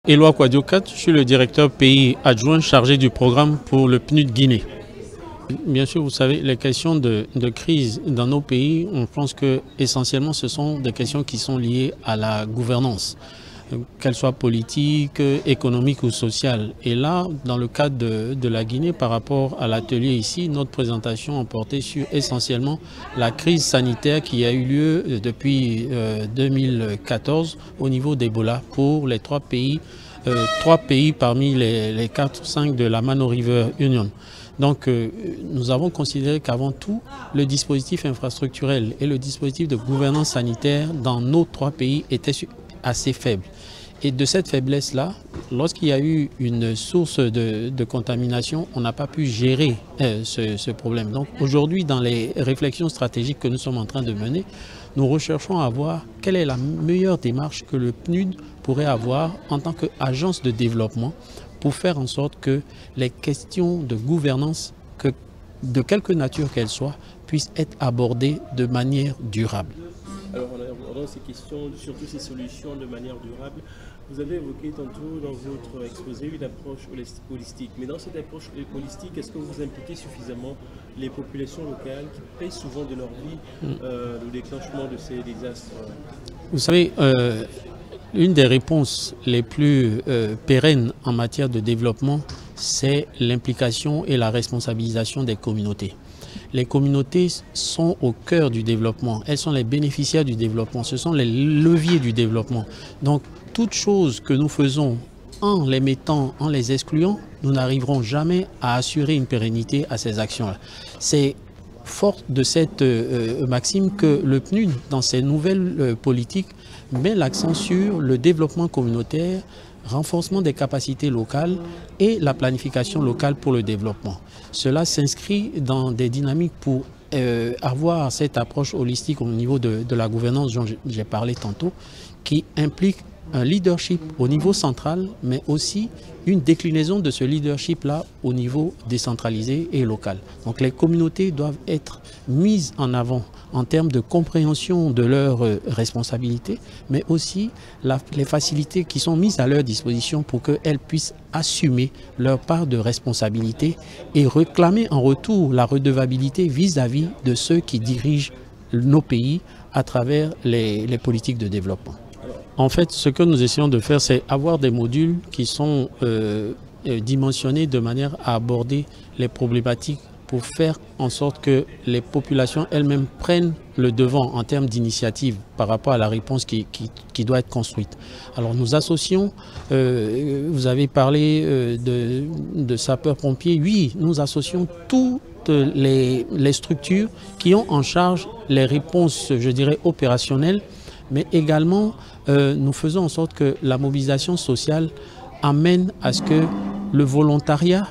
Éloi Kwadiokat, je suis le directeur pays adjoint chargé du programme pour le PNUD Guinée. Bien sûr, vous savez, les questions de crise dans nos pays, on pense que essentiellement ce sont des questions qui sont liées à la gouvernance, qu'elle soit politique, économique ou sociale. Et là, dans le cadre de la Guinée, par rapport à l'atelier ici, notre présentation a porté sur essentiellement la crise sanitaire qui a eu lieu depuis 2014 au niveau d'Ebola pour les trois pays parmi les 4 ou 5 de la Mano River Union. Donc nous avons considéré qu'avant tout, le dispositif infrastructurel et le dispositif de gouvernance sanitaire dans nos 3 pays étaient assez faibles. Et de cette faiblesse-là, lorsqu'il y a eu une source de contamination, on n'a pas pu gérer ce problème. Donc aujourd'hui, dans les réflexions stratégiques que nous sommes en train de mener, nous recherchons à voir quelle est la meilleure démarche que le PNUD pourrait avoir en tant qu'agence de développement pour faire en sorte que les questions de gouvernance, de quelque nature qu'elles soient, puissent être abordées de manière durable. Alors en abordant ces questions, surtout ces solutions de manière durable, vous avez évoqué tantôt dans votre exposé une approche holistique. Mais dans cette approche holistique, est-ce que vous impliquez suffisamment les populations locales qui payent souvent de leur vie le déclenchement de ces désastres? Vous savez, une des réponses les plus pérennes en matière de développement, c'est l'implication et la responsabilisation des communautés. Les communautés sont au cœur du développement, elles sont les bénéficiaires du développement, ce sont les leviers du développement. Donc, toute chose que nous faisons en les mettant, en les excluant, nous n'arriverons jamais à assurer une pérennité à ces actions-là. C'est fort de cette maxime que le PNUD, dans ses nouvelles politiques, met l'accent sur le développement communautaire, renforcement des capacités locales et la planification locale pour le développement. Cela s'inscrit dans des dynamiques pour avoir cette approche holistique au niveau de la gouvernance dont j'ai parlé tantôt, qui implique un leadership au niveau central, mais aussi une déclinaison de ce leadership-là au niveau décentralisé et local. Donc les communautés doivent être mises en avant en termes de compréhension de leurs responsabilités, mais aussi les facilités qui sont mises à leur disposition pour qu'elles puissent assumer leur part de responsabilité et réclamer en retour la redevabilité vis-à-vis de ceux qui dirigent nos pays à travers les politiques de développement. En fait, ce que nous essayons de faire, c'est avoir des modules qui sont dimensionnés de manière à aborder les problématiques pour faire en sorte que les populations elles-mêmes prennent le devant en termes d'initiative par rapport à la réponse qui doit être construite. Alors nous associons, vous avez parlé de sapeurs-pompiers, oui, nous associons toutes les structures qui ont en charge les réponses, je dirais, opérationnelles, mais également nous faisons en sorte que la mobilisation sociale amène à ce que le volontariat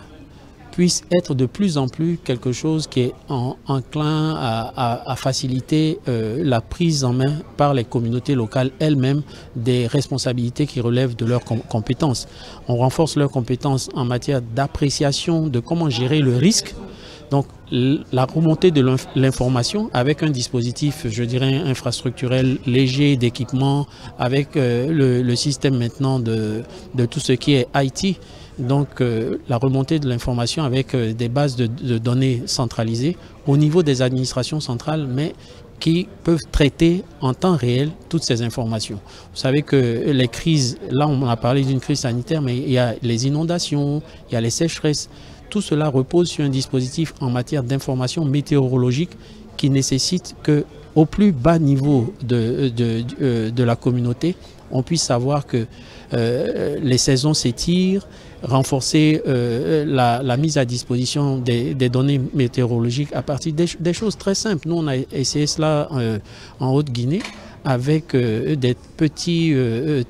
puisse être de plus en plus quelque chose qui est enclin à faciliter la prise en main par les communautés locales elles-mêmes des responsabilités qui relèvent de leurs compétences. On renforce leurs compétences en matière d'appréciation de comment gérer le risque. Donc la remontée de l'information avec un dispositif, je dirais, infrastructurel léger d'équipement, avec le système maintenant de tout ce qui est IT. Donc la remontée de l'information avec des bases de données centralisées au niveau des administrations centrales, mais qui peuvent traiter en temps réel toutes ces informations. Vous savez que les crises, là on a parlé d'une crise sanitaire, mais il y a les inondations, il y a les sécheresses. Tout cela repose sur un dispositif en matière d'information météorologique qui nécessite qu'au plus bas niveau de la communauté, on puisse savoir que les saisons s'étirent, renforcer la mise à disposition des données météorologiques à partir des choses très simples. Nous, on a essayé cela en Haute-Guinée avec des petits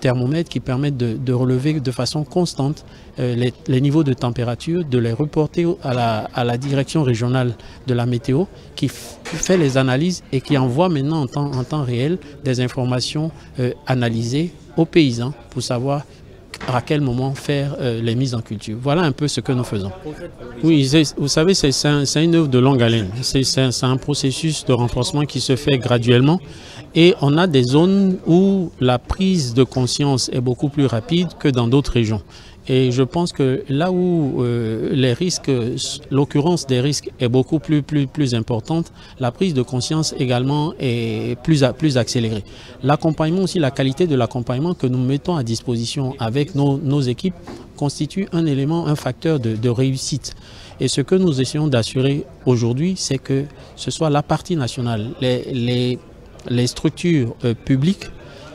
thermomètres qui permettent de relever de façon constante les niveaux de température, de les reporter à la direction régionale de la météo qui fait les analyses et qui envoie maintenant en temps réel des informations analysées aux paysans pour savoir à quel moment faire les mises en culture. Voilà un peu ce que nous faisons. Oui, vous savez, c'est une œuvre de longue haleine. C'est un processus de renforcement qui se fait graduellement. Et on a des zones où la prise de conscience est beaucoup plus rapide que dans d'autres régions. Et je pense que là où les risques, l'occurrence des risques est beaucoup plus importante, la prise de conscience également est plus accélérée. L'accompagnement aussi, la qualité de l'accompagnement que nous mettons à disposition avec nos équipes constitue un élément, un facteur de réussite. Et ce que nous essayons d'assurer aujourd'hui, c'est que ce soit la partie nationale, les structures publiques,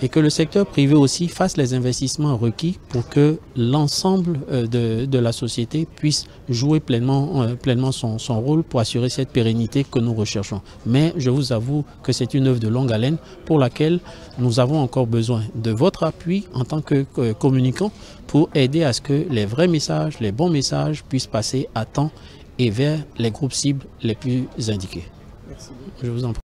et que le secteur privé aussi fasse les investissements requis pour que l'ensemble de la société puisse jouer pleinement son rôle pour assurer cette pérennité que nous recherchons. Mais je vous avoue que c'est une œuvre de longue haleine pour laquelle nous avons encore besoin de votre appui en tant que communicants pour aider à ce que les vrais messages, les bons messages puissent passer à temps et vers les groupes cibles les plus indiqués. Merci. Je vous en prie.